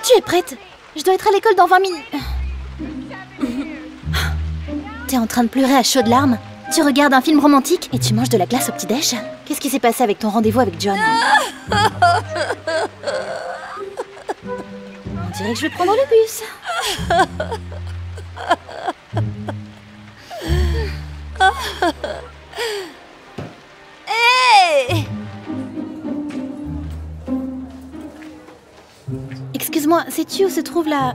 Tu es prête? Je dois être à l'école dans 20 minutes. T'es en train de pleurer à chaudes larmes? Tu regardes un film romantique et tu manges de la glace au petit-déj? Qu'est-ce qui s'est passé avec ton rendez-vous avec John? On dirait que je vais prendre le bus. Hey! Excuse-moi, sais-tu où se trouve la...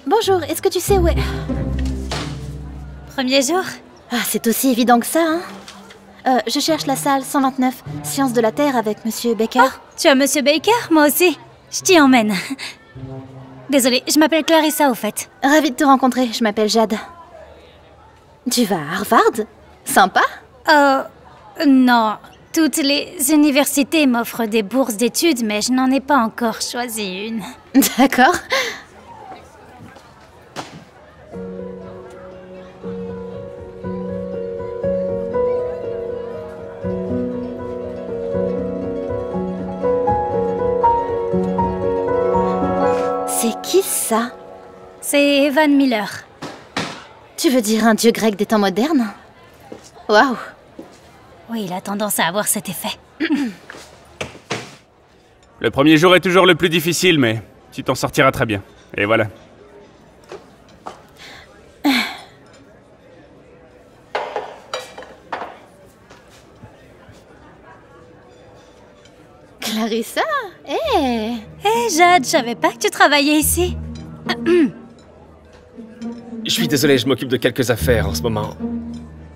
Bonjour, est-ce que tu sais où est... Premier jour? Ah, c'est aussi évident que ça, hein? Je cherche la salle 129, Sciences de la Terre avec Monsieur Baker. Oh, tu as Monsieur Baker? Moi aussi. Je t'y emmène. Désolée, je m'appelle Clarissa au fait. Ravie de te rencontrer, je m'appelle Jade. Tu vas à Harvard? Sympa? Non. Toutes les universités m'offrent des bourses d'études, mais je n'en ai pas encore choisi une. D'accord. C'est qui ça? C'est Evan Miller. Tu veux dire un dieu grec des temps modernes? Waouh! Oui, il a tendance à avoir cet effet. Le premier jour est toujours le plus difficile, mais tu t'en sortiras très bien. Et voilà. Clarissa? Hé! Hé, Jade, je savais pas que tu travaillais ici. Je suis désolé, je m'occupe de quelques affaires en ce moment.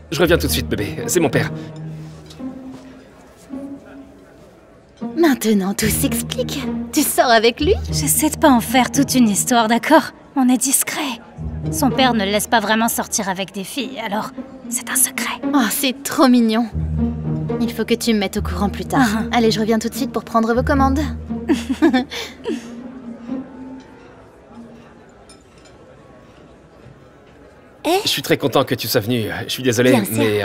Je reviens tout de suite, bébé. C'est mon père. Maintenant, tout s'explique. Tu sors avec lui? J'essaie de pas en faire toute une histoire, d'accord? On est discret. Son père ne le laisse pas vraiment sortir avec des filles, alors c'est un secret. Oh, c'est trop mignon. Il faut que tu me mettes au courant plus tard. Allez, je reviens tout de suite pour prendre vos commandes. Je suis très content que tu sois venu. Je suis désolé, Bien sûr. mais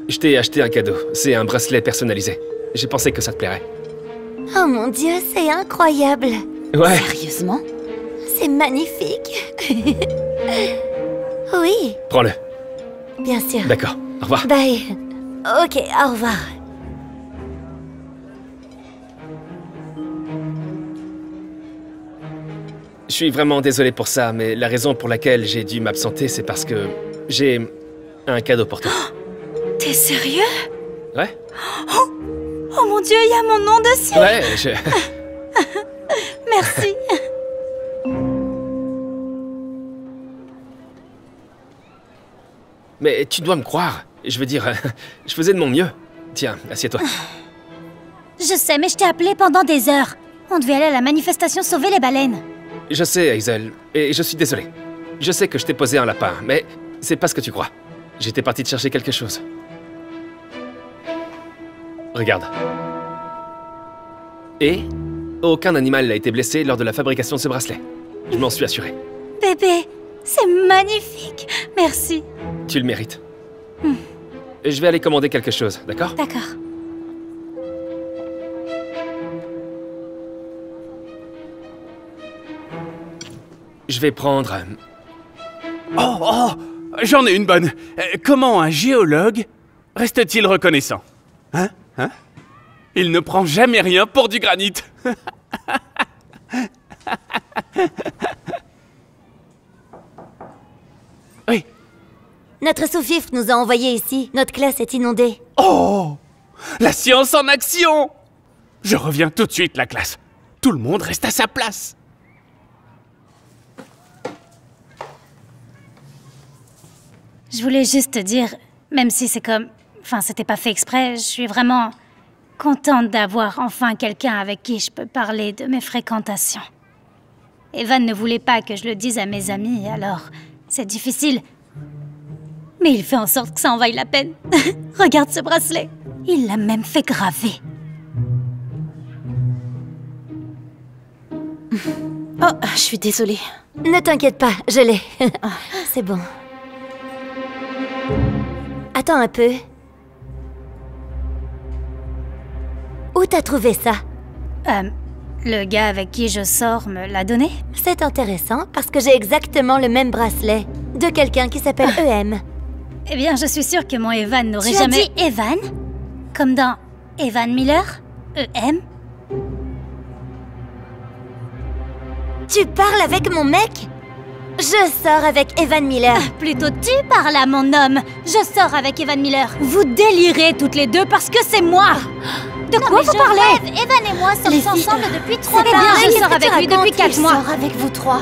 je t'ai acheté un cadeau. C'est un bracelet personnalisé. J'ai pensé que ça te plairait. Oh mon Dieu, c'est incroyable. Ouais. Sérieusement? C'est magnifique. Oui, Prends-le. bien sûr. D'accord. Au revoir. Bye. Ok, au revoir. Je suis vraiment désolé pour ça, mais la raison pour laquelle j'ai dû m'absenter, c'est parce que j'ai un cadeau pour toi. T'es sérieux? Ouais? Oh mon Dieu, il y a mon nom dessus! Ouais, Merci. Mais tu dois me croire. Je veux dire, je faisais de mon mieux. Tiens, assieds-toi. Je sais, mais je t'ai appelé pendant des heures. On devait aller à la manifestation sauver les baleines. Je sais, Hazel, et je suis désolé. Je sais que je t'ai posé un lapin, mais c'est pas ce que tu crois. J'étais parti te chercher quelque chose. Regarde. Et aucun animal n'a été blessé lors de la fabrication de ce bracelet. Je m'en suis assuré. Bébé, c'est magnifique. Merci. Tu le mérites. Je vais aller commander quelque chose, d'accord? D'accord. Je vais prendre... Oh, j'en ai une bonne. Comment un géologue reste-t-il reconnaissant? Hein? Il ne prend jamais rien pour du granit. Oui. Notre sous-fifre nous a envoyés ici. Notre classe est inondée. Oh! La science en action! Je reviens tout de suite, la classe. Tout le monde reste à sa place. Je voulais juste te dire, même si c'est comme... Enfin, c'était pas fait exprès, je suis vraiment contente d'avoir enfin quelqu'un avec qui je peux parler de mes fréquentations. Evan ne voulait pas que je le dise à mes amis, alors c'est difficile. Mais il fait en sorte que ça en vaille la peine. Regarde ce bracelet. Il l'a même fait graver. Oh, je suis désolée. Ne t'inquiète pas, je l'ai. C'est bon. Attends un peu. Où t'as trouvé ça? Le gars avec qui je sors me l'a donné. C'est intéressant parce que j'ai exactement le même bracelet de quelqu'un qui s'appelle EM. Eh bien, je suis sûre que mon Evan n'aurait Tu as jamais... dit Evan? Comme dans Evan Miller? EM? Tu parles avec mon mec? Je sors avec Evan Miller. Plutôt tu parles à mon homme. Je sors avec Evan Miller. Vous délirez toutes les deux parce que c'est moi. De quoi vous parlez? Evan et moi sommes Les filles, ensemble depuis 3 Eh mois. bien, je qu'est-ce sors que tu avec lui racontes? depuis 4 mois. Je sors avec vous 3.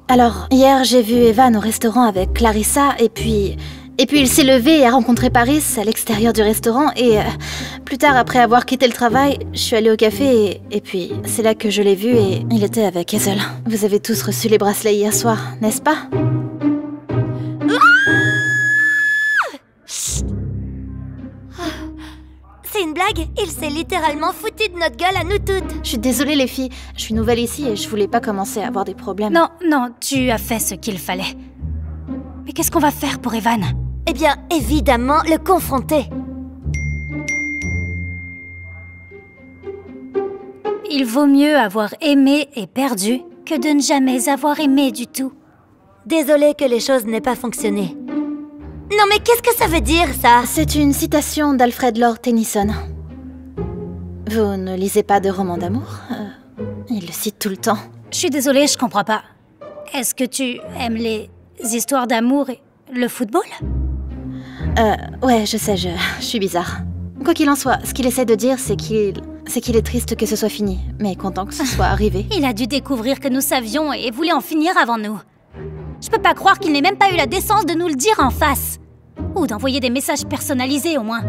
Alors, hier, j'ai vu Evan au restaurant avec Clarissa, et puis il s'est levé et a rencontré Paris à l'extérieur du restaurant, et plus tard, après avoir quitté le travail, je suis allée au café, et puis c'est là que je l'ai vu, et il était avec Hazel. Vous avez tous reçu les bracelets hier soir, n'est-ce pas? C'est une blague? Il s'est littéralement foutu de notre gueule à nous toutes. Je suis désolée, les filles, je suis nouvelle ici, et je voulais pas commencer à avoir des problèmes. Non, non, tu as fait ce qu'il fallait. Mais qu'est-ce qu'on va faire pour Evan? Eh bien, évidemment, le confronter. Il vaut mieux avoir aimé et perdu que de ne jamais avoir aimé du tout. Désolée que les choses n'aient pas fonctionné. Non mais qu'est-ce que ça veut dire, ça? C'est une citation d'Alfred Lord Tennyson. Vous ne lisez pas de romans d'amour? Il le cite tout le temps. Je suis désolée, je comprends pas. Est-ce que tu aimes les histoires d'amour et le football? Ouais, je sais, je suis bizarre. Quoi qu'il en soit, ce qu'il essaie de dire, c'est qu'il est triste que ce soit fini, mais content que ce soit arrivé. Il a dû découvrir que nous savions et voulait en finir avant nous. Je peux pas croire qu'il n'ait même pas eu la décence de nous le dire en face. Ou d'envoyer des messages personnalisés, au moins.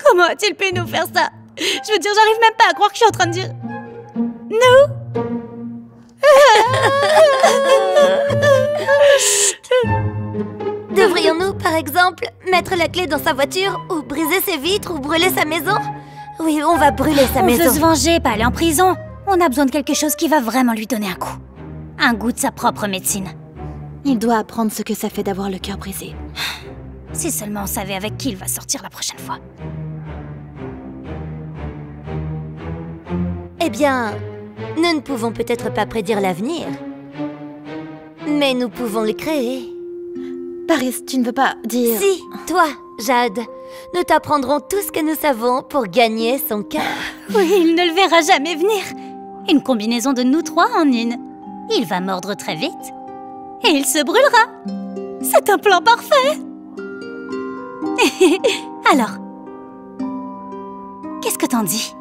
Comment a-t-il pu nous faire ça? Je veux dire, j'arrive même pas à croire que je suis en train de dire... Nous? Devrions-nous, par exemple, mettre la clé dans sa voiture, ou briser ses vitres, ou brûler sa maison? Oui, on va brûler sa On maison. veut se venger, pas aller en prison. On a besoin de quelque chose qui va vraiment lui donner un coup. Un goût de sa propre médecine. Il doit apprendre ce que ça fait d'avoir le cœur brisé. Si seulement on savait avec qui il va sortir la prochaine fois. Eh bien, nous ne pouvons peut-être pas prédire l'avenir. Mais nous pouvons le créer. Paris, tu ne veux pas dire... Si, toi, Jade, nous t'apprendrons tout ce que nous savons pour gagner son cœur. Oui, il ne le verra jamais venir. Une combinaison de nous trois en une. Il va mordre très vite. Et il se brûlera. C'est un plan parfait. Alors, qu'est-ce que t'en dis?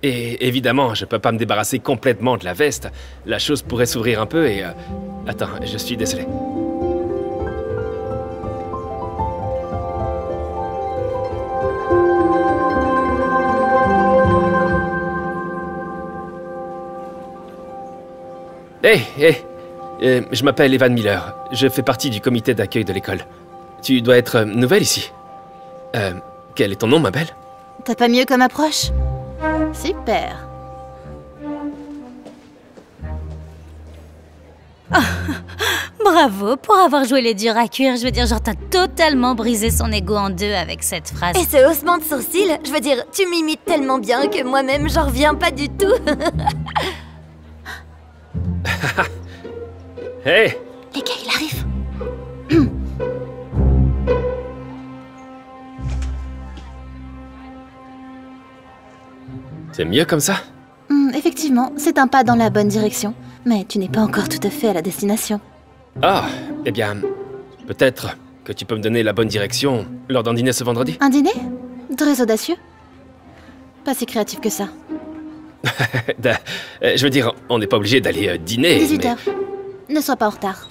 Et évidemment, je peux pas me débarrasser complètement de la veste. La chose pourrait s'ouvrir un peu et... Attends, je suis désolé. Je m'appelle Evan Miller. Je fais partie du comité d'accueil de l'école. Tu dois être nouvelle ici. Quel est ton nom, ma belle? T'as pas mieux comme approche? Super. Bravo pour avoir joué les durs à cuire. Je veux dire, genre, t'as totalement brisé son ego en deux avec cette phrase. Et ce haussement de sourcil, je veux dire, tu m'imites tellement bien que moi-même, j'en reviens pas du tout. Hey! Les gars, il arrive. C'est mieux comme ça? Effectivement, c'est un pas dans la bonne direction. Mais tu n'es pas encore tout à fait à la destination. Ah, eh bien, peut-être que tu peux me donner la bonne direction lors d'un dîner ce vendredi? Un dîner? Très audacieux. Pas si créatif que ça. Je veux dire, on n'est pas obligé d'aller dîner, 18 mais... heures. Ne sois pas en retard.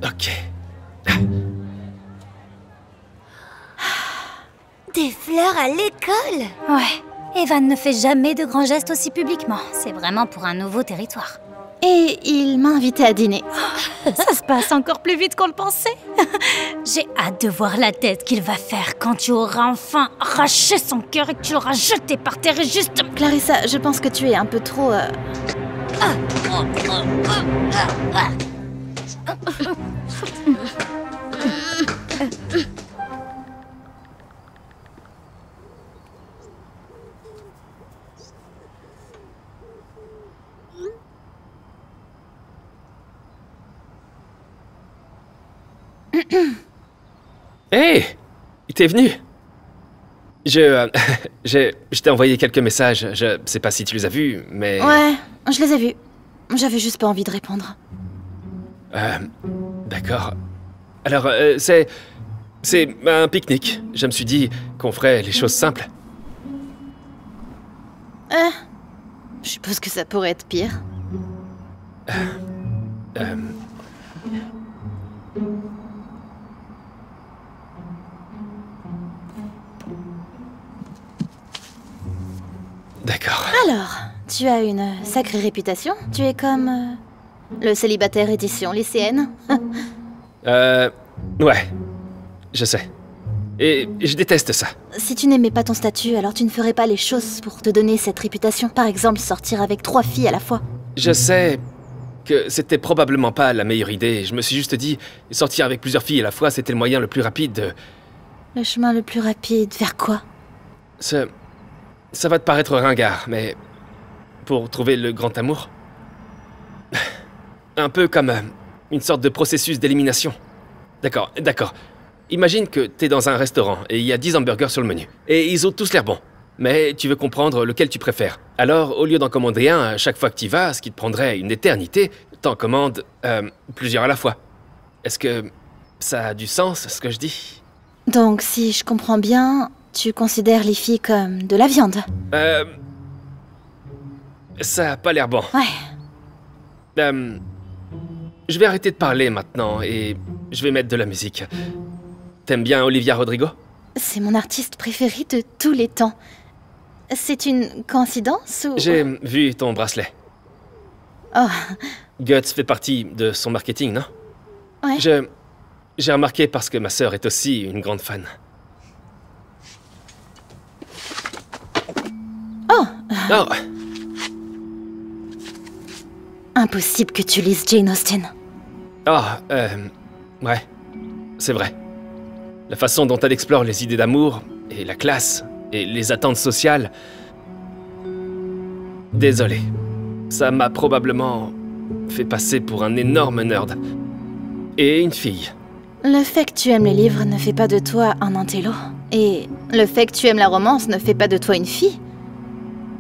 Ok. Des fleurs à l'école? Ouais, Evan ne fait jamais de grands gestes aussi publiquement. C'est vraiment pour un nouveau territoire. Et il m'a invité à dîner. Ça se passe encore plus vite qu'on le pensait. J'ai hâte de voir la tête qu'il va faire quand tu auras enfin arraché son cœur et que tu l'auras jeté par terre et juste... Clarissa, je pense que tu es un peu trop... Hey! T'es venu? Je t'ai envoyé quelques messages. Je sais pas si tu les as vus, mais... Ouais, je les ai vus. J'avais juste pas envie de répondre. D'accord. Alors, c'est un pique-nique. Je me suis dit qu'on ferait les choses simples. Je suppose que ça pourrait être pire. D'accord. Alors, tu as une sacrée réputation. Tu es comme... le célibataire édition lycéenne. Ouais. Je sais. Et je déteste ça. Si tu n'aimais pas ton statut, alors tu ne ferais pas les choses pour te donner cette réputation. Par exemple, sortir avec 3 filles à la fois. Je sais que c'était probablement pas la meilleure idée. Je me suis juste dit, sortir avec plusieurs filles à la fois, c'était le moyen le plus rapide de... Le chemin le plus rapide, vers quoi? Ça va te paraître ringard, mais... Pour trouver le grand amour... Un peu comme une sorte de processus d'élimination. D'accord. Imagine que t'es dans un restaurant et il y a 10 hamburgers sur le menu. Et ils ont tous l'air bons. Mais tu veux comprendre lequel tu préfères. Alors, au lieu d'en commander un à chaque fois que tu vas, ce qui te prendrait une éternité, t'en commandes plusieurs à la fois. Est-ce que ça a du sens, ce que je dis? Donc, si je comprends bien, tu considères les filles comme de la viande? Ça a pas l'air bon. Ouais. Je vais arrêter de parler maintenant et je vais mettre de la musique. T'aimes bien Olivia Rodrigo? C'est mon artiste préféré de tous les temps. C'est une coïncidence ou... J'ai vu ton bracelet. Oh, Guts fait partie de son marketing, non? ouais. J'ai remarqué parce que ma sœur est aussi une grande fan. Oh, Oh, impossible que tu lises Jane Austen. Ouais, c'est vrai. La façon dont elle explore les idées d'amour, et la classe, et les attentes sociales... Désolé. Ça m'a probablement fait passer pour un énorme nerd. Et une fille. Le fait que tu aimes les livres ne fait pas de toi un intello. Et le fait que tu aimes la romance ne fait pas de toi une fille.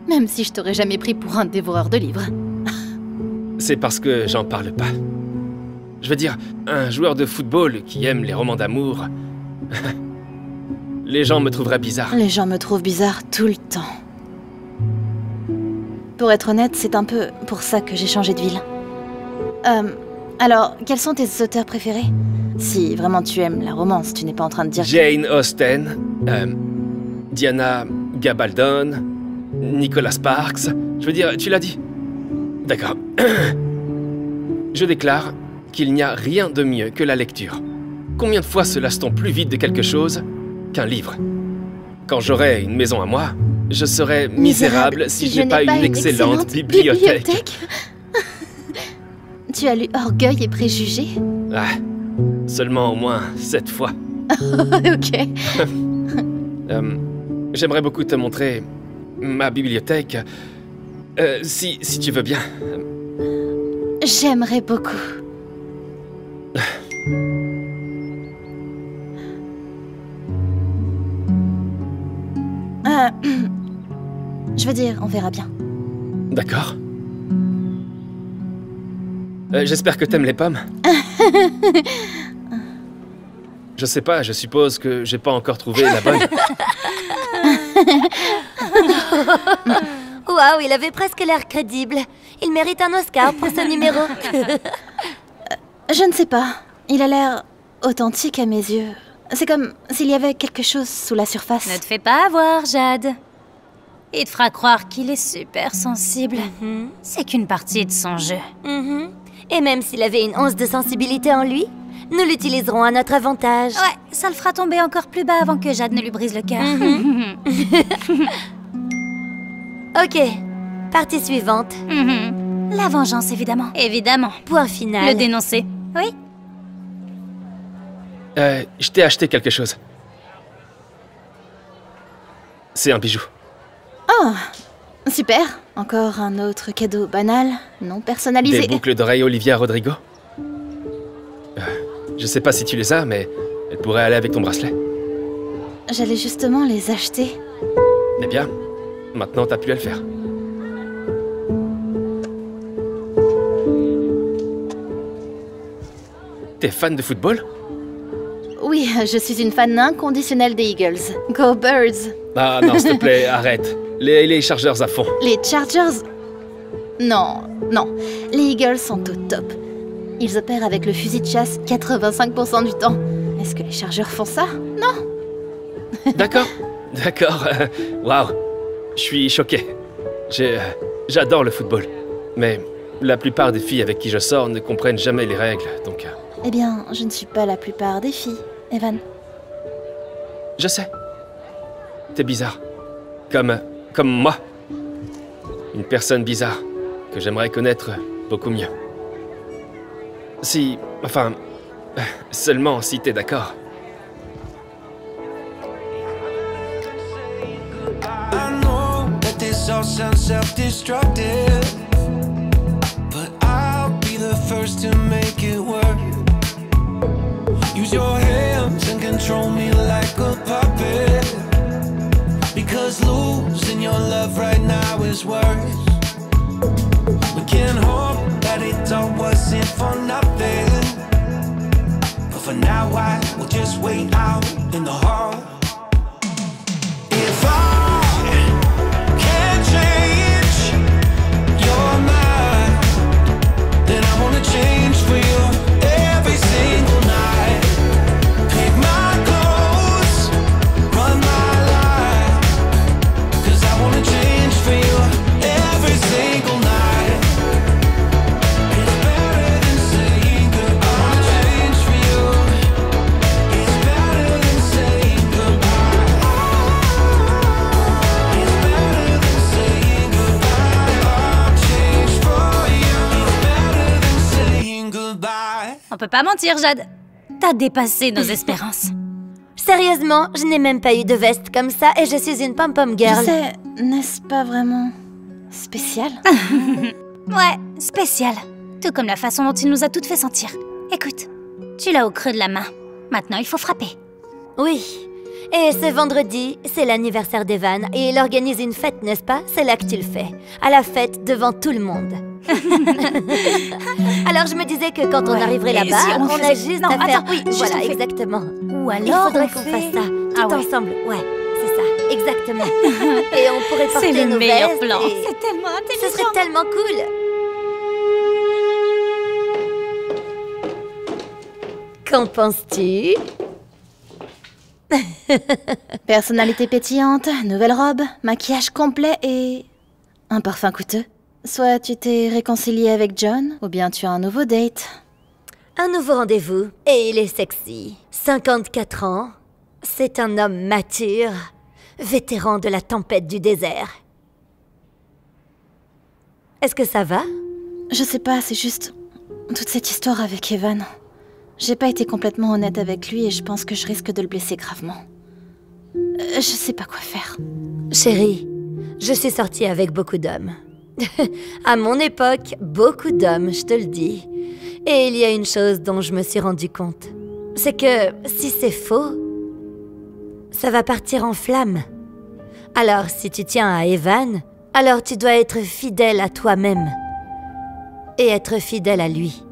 Même si je t'aurais jamais pris pour un dévoreur de livres. C'est parce que j'en parle pas. Je veux dire, un joueur de football qui aime les romans d'amour... Les gens me trouveraient bizarre. Les gens me trouvent bizarre tout le temps. Pour être honnête, c'est un peu pour ça que j'ai changé de ville. Alors, quels sont tes auteurs préférés? Si vraiment tu aimes la romance, tu n'es pas en train de dire... Jane Austen, Diana Gabaldon, Nicholas Sparks... Je veux dire, tu l'as dit. D'accord. Je déclare qu'il n'y a rien de mieux que la lecture. Combien de fois se lasse-t-on plus vite de quelque chose qu'un livre? Quand j'aurai une maison à moi, je serai misérable si je n'ai pas une excellente bibliothèque. Tu as lu Orgueil et Préjugés? Ah, seulement au moins 7 fois. Ok. J'aimerais beaucoup te montrer ma bibliothèque, si tu veux bien. J'aimerais beaucoup. Je veux dire, on verra bien. D'accord. J'espère que t'aimes les pommes. Je sais pas, je suppose que j'ai pas encore trouvé la bonne. Waouh, il avait presque l'air crédible. Il mérite un Oscar pour ce numéro. Je ne sais pas. Il a l'air authentique à mes yeux. C'est comme s'il y avait quelque chose sous la surface. Ne te fais pas avoir, Jade. Il te fera croire qu'il est super sensible. C'est qu'une partie de son jeu. Et même s'il avait une once de sensibilité en lui, nous l'utiliserons à notre avantage. Ouais, ça le fera tomber encore plus bas avant que Jade ne lui brise le cœur. Ok, partie suivante. La vengeance, évidemment. Évidemment. Point final. Le dénoncer. Oui. Je t'ai acheté quelque chose. C'est un bijou. Oh, super. Encore un autre cadeau banal, non personnalisé. Des boucles d'oreilles Olivia Rodrigo. Je sais pas si tu les as, mais elles pourraient aller avec ton bracelet. J'allais justement les acheter. Eh bien, maintenant t'as plus à le faire. T'es fan de football? Oui, je suis une fan inconditionnelle des Eagles. Go Birds! Ah non, s'il te plaît, arrête. Les Chargers à fond. Les Chargers? Non, non. Les Eagles sont au top. Ils opèrent avec le fusil de chasse 85% du temps. Est-ce que les Chargers font ça? Non. D'accord, d'accord. Waouh, je suis choqué. J'adore le football. Mais la plupart des filles avec qui je sors ne comprennent jamais les règles, donc... Eh bien, je ne suis pas la plupart des filles, Evan. Je sais. T'es bizarre. Comme moi. Une personne bizarre que j'aimerais connaître beaucoup mieux. Si... Enfin... Seulement si t'es d'accord. I know that this all sounds self-destructive, but I'll be the first to make it work. Use your hands and control me like a puppet, because losing your love right now is worse. We can hope that it all wasn't for nothing, but for now I will just wait out in the hall. If I can't change your mind, then I wanna change for you every single night. Pick my clothes, run my life, 'cause I wanna change for you every single night. It's better than saying goodbye. I wanna change for you. It's better than saying goodbye. It's better than saying goodbye. I'll change for you. It's better than saying goodbye. On peut pas mentir, Jade. T'as dépassé nos espérances. Sérieusement, je n'ai même pas eu de veste comme ça et je suis une pom-pom Je girl. sais, n'est-ce pas vraiment spécial? Ouais, spécial. Tout comme la façon dont il nous a toutes fait sentir. Écoute, tu l'as au creux de la main. Maintenant, il faut frapper. Oui. Et ce vendredi, c'est l'anniversaire d'Evan et il organise une fête, n'est-ce pas? C'est là que tu le fais. À la fête, devant tout le monde. Alors je me disais que quand on Ouais, arriverait et là-bas, si on on a faisait- juste Non, à faire... attends, oui, juste voilà, on fait- exactement. Ou alors, Il faudrait on qu'on fait- fasse ça, tout Ah ouais. ensemble. Ouais, c'est ça, exactement. Et on pourrait porter C'est le nos meilleur vestes plan. et- C'est tellement Ce intelligent. serait tellement cool. Qu'en penses-tu? Personnalité pétillante, nouvelle robe, maquillage complet et... un parfum coûteux. Soit tu t'es réconcilié avec John, ou bien tu as un nouveau date. Un nouveau rendez-vous, et il est sexy. 54 ans, c'est un homme mature, vétéran de la tempête du désert. Est-ce que ça va? Je sais pas, c'est juste... toute cette histoire avec Evan. J'ai pas été complètement honnête avec lui et je pense que je risque de le blesser gravement. Je sais pas quoi faire. Chérie, je suis sortie avec beaucoup d'hommes. À mon époque, beaucoup d'hommes, je te le dis. Et il y a une chose dont je me suis rendu compte. C'est que si c'est faux, ça va partir en flammes. Alors si tu tiens à Evan, alors tu dois être fidèle à toi-même. Et être fidèle à lui.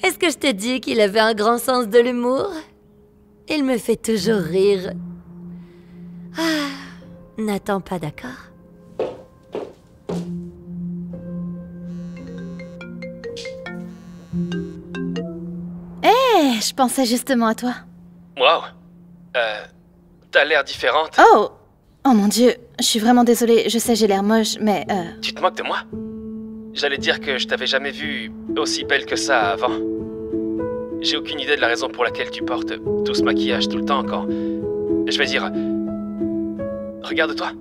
Est-ce que je t'ai dit qu'il avait un grand sens de l'humour? Il me fait toujours rire. N'attends pas, d'accord? Je pensais justement à toi. Waouh. T'as l'air différente. Oh! Oh mon Dieu, je suis vraiment désolée, je sais j'ai l'air moche, mais Tu te moques de moi? J'allais dire que je t'avais jamais vue aussi belle que ça avant. J'ai aucune idée de la raison pour laquelle tu portes tout ce maquillage tout le temps quand... Je vais dire... Regarde-toi.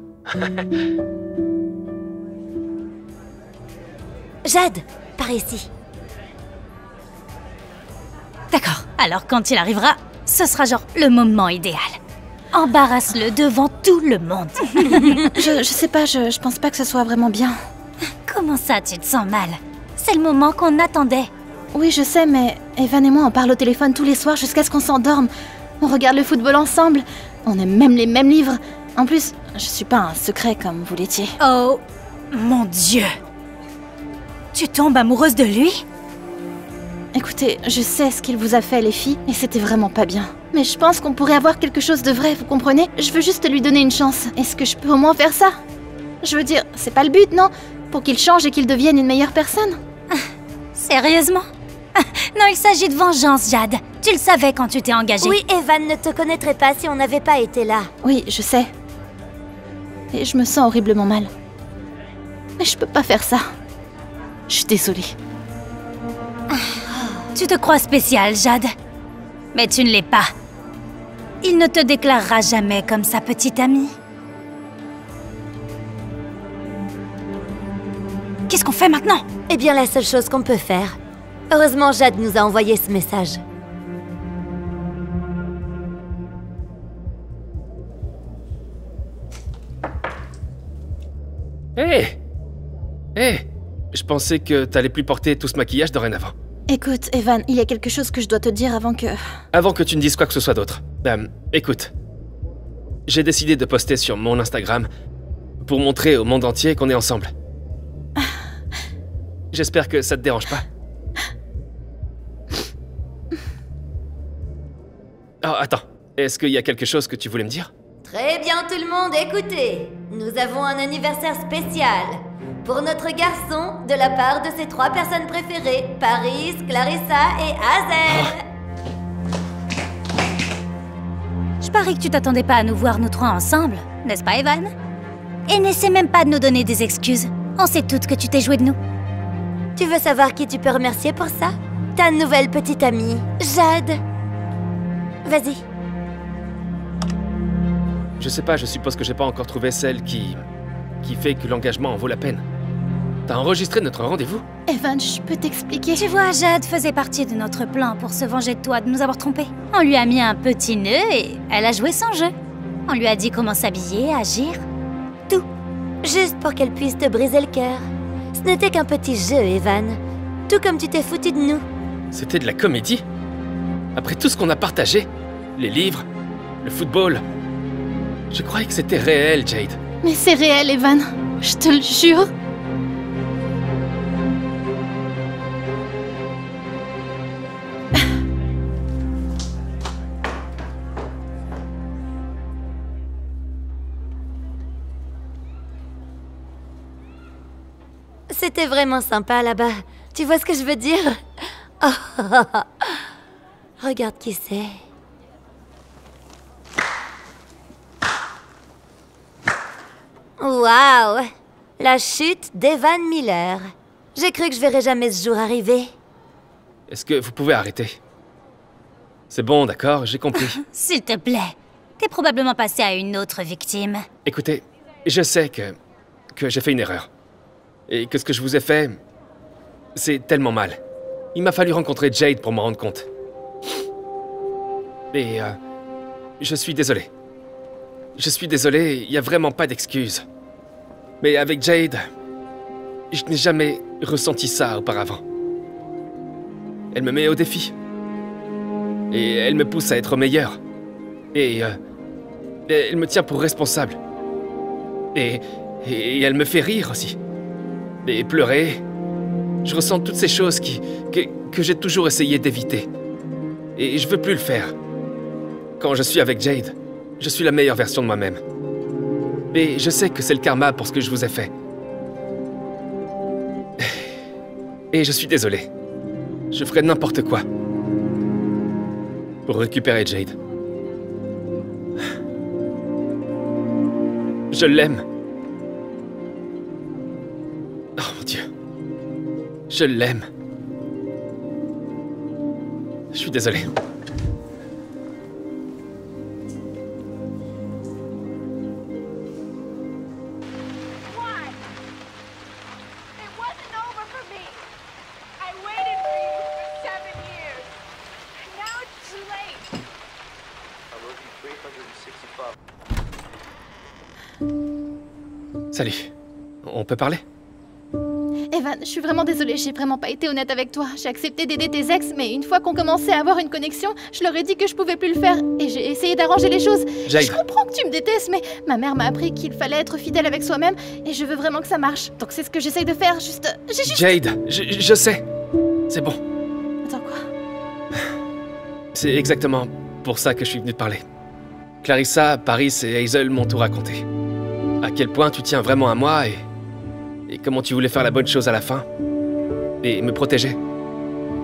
Jade, par ici. D'accord, alors quand il arrivera, ce sera genre le moment idéal. Embarrasse-le devant tout le monde. je sais pas, je pense pas que ce soit vraiment bien. Comment ça, tu te sens mal? C'est le moment qu'on attendait. Oui, je sais, mais Evan et moi, on parle au téléphone tous les soirs jusqu'à ce qu'on s'endorme. On regarde le football ensemble. On aime même les mêmes livres. En plus, je suis pas un secret comme vous l'étiez. Oh, mon Dieu. Tu tombes amoureuse de lui? Écoutez, je sais ce qu'il vous a fait, les filles, et c'était vraiment pas bien. Mais je pense qu'on pourrait avoir quelque chose de vrai, vous comprenez? Je veux juste lui donner une chance. Est-ce que je peux au moins faire ça? Je veux dire, c'est pas le but, non? Pour qu'il change et qu'il devienne une meilleure personne? Sérieusement? Non, il s'agit de vengeance, Jade. Tu le savais quand tu t'es engagée. Oui, Evan ne te connaîtrait pas si on n'avait pas été là. Oui, je sais. Et je me sens horriblement mal. Mais je peux pas faire ça. Je suis désolée. Tu te crois spéciale, Jade. Mais tu ne l'es pas. Il ne te déclarera jamais comme sa petite amie. Qu'est-ce qu'on fait maintenant? Eh bien, la seule chose qu'on peut faire. Heureusement, Jade nous a envoyé ce message. Hé! Je pensais que t'allais plus porter tout ce maquillage dorénavant. Écoute, Evan, il y a quelque chose que je dois te dire avant que... Avant que tu ne dises quoi que ce soit d'autre. Écoute. J'ai décidé de poster sur mon Instagram pour montrer au monde entier qu'on est ensemble. J'espère que ça te dérange pas. Oh, attends. Est-ce qu'il y a quelque chose que tu voulais me dire? Très bien tout le monde, écoutez. Nous avons un anniversaire spécial. Pour notre garçon, de la part de ses 3 personnes préférées, Paris, Clarissa et Hazel. Je parie que tu t'attendais pas à nous voir nous 3 ensemble, n'est-ce pas, Evan? Et n'essaie même pas de nous donner des excuses. On sait toutes que tu t'es joué de nous. Tu veux savoir qui tu peux remercier pour ça? Ta nouvelle petite amie, Jade. Vas-y. Je sais pas, je suppose que j'ai pas encore trouvé celle qui fait que l'engagement en vaut la peine. T'as enregistré notre rendez-vous? Evan, je peux t'expliquer? Tu vois, Jade faisait partie de notre plan pour se venger de toi, de nous avoir trompés. On lui a mis un petit nœud et elle a joué son jeu. On lui a dit comment s'habiller, agir, tout. Juste pour qu'elle puisse te briser le cœur. Ce n'était qu'un petit jeu, Evan. Tout comme tu t'es foutu de nous. C'était de la comédie? Après tout ce qu'on a partagé? Les livres? Le football? Je croyais que c'était réel, Jade. Mais c'est réel, Evan. Je te le jure. C'était vraiment sympa là-bas. Tu vois ce que je veux dire? Oh. Regarde qui c'est. Waouh! La chute d'Evan Miller. J'ai cru que je verrais jamais ce jour arriver. Est-ce que vous pouvez arrêter? C'est bon, d'accord, j'ai compris. S'il te plaît. T'es probablement passé à une autre victime. Écoutez, je sais que j'ai fait une erreur. Et que ce que je vous ai fait, c'est tellement mal. Il m'a fallu rencontrer Jade pour m'en rendre compte. Et je suis désolé. Je suis désolé, il n'y a vraiment pas d'excuse. Mais avec Jade, je n'ai jamais ressenti ça auparavant. Elle me met au défi. Et elle me pousse à être meilleur. Et elle me tient pour responsable. Et elle me fait rire aussi. et pleurer. Je ressens toutes ces choses que j'ai toujours essayé d'éviter. Et je veux plus le faire. Quand je suis avec Jade, je suis la meilleure version de moi-même. Mais je sais que c'est le karma pour ce que je vous ai fait. Et je suis désolé. Je ferai n'importe quoi pour récupérer Jade. Je l'aime. Oh mon Dieu. Je l'aime. Je suis désolé. Why? It wasn't over for me. I waited for you for 7 years. And now it's too late. Salut. On peut parler? Evan, je suis vraiment désolée, j'ai vraiment pas été honnête avec toi. J'ai accepté d'aider tes ex, mais une fois qu'on commençait à avoir une connexion, je leur ai dit que je pouvais plus le faire. Et j'ai essayé d'arranger les choses. Jade. Je comprends que tu me détestes, mais ma mère m'a appris qu'il fallait être fidèle avec soi-même, et je veux vraiment que ça marche. Donc c'est ce que j'essaye de faire, j'ai juste... Jade, je sais. C'est bon. Attends, quoi? C'est exactement pour ça que je suis venu te parler. Clarissa, Paris et Hazel m'ont tout raconté. À quel point tu tiens vraiment à moi et comment tu voulais faire la bonne chose à la fin. Et me protéger.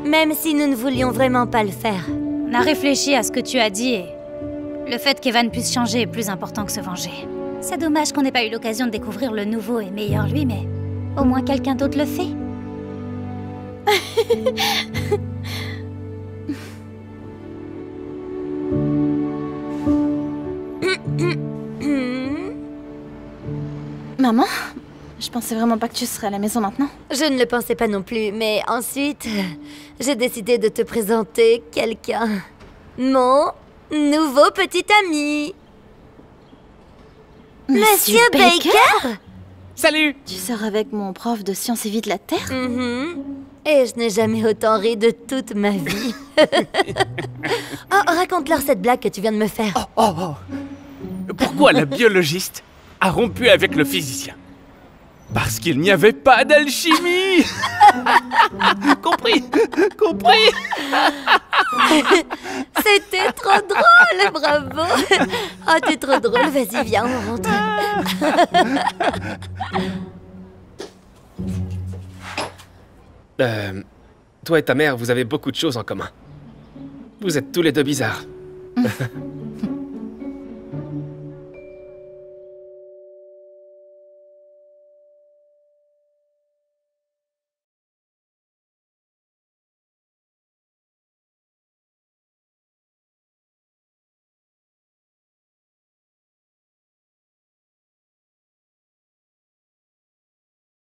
Même si nous ne voulions vraiment pas le faire. On a réfléchi à ce que tu as dit et le fait qu'Evan puisse changer est plus important que se venger. C'est dommage qu'on n'ait pas eu l'occasion de découvrir le nouveau et meilleur lui, mais au moins quelqu'un d'autre le fait. Maman? Je pensais vraiment pas que tu serais à la maison maintenant. Je ne le pensais pas non plus, mais ensuite, j'ai décidé de te présenter quelqu'un. Mon nouveau petit ami. Monsieur Baker? Salut! Tu sors avec mon prof de sciences et vie de la Terre? Mhm. Et je n'ai jamais autant ri de toute ma vie. Oh, raconte-leur cette blague que tu viens de me faire. Pourquoi la biologiste a rompu avec le physicien? Parce qu'il n'y avait pas d'alchimie. Compris? Compris? C'était trop drôle, bravo. Oh, t'es trop drôle, vas-y, viens, on rentre. Toi et ta mère, vous avez beaucoup de choses en commun. Vous êtes tous les deux bizarres.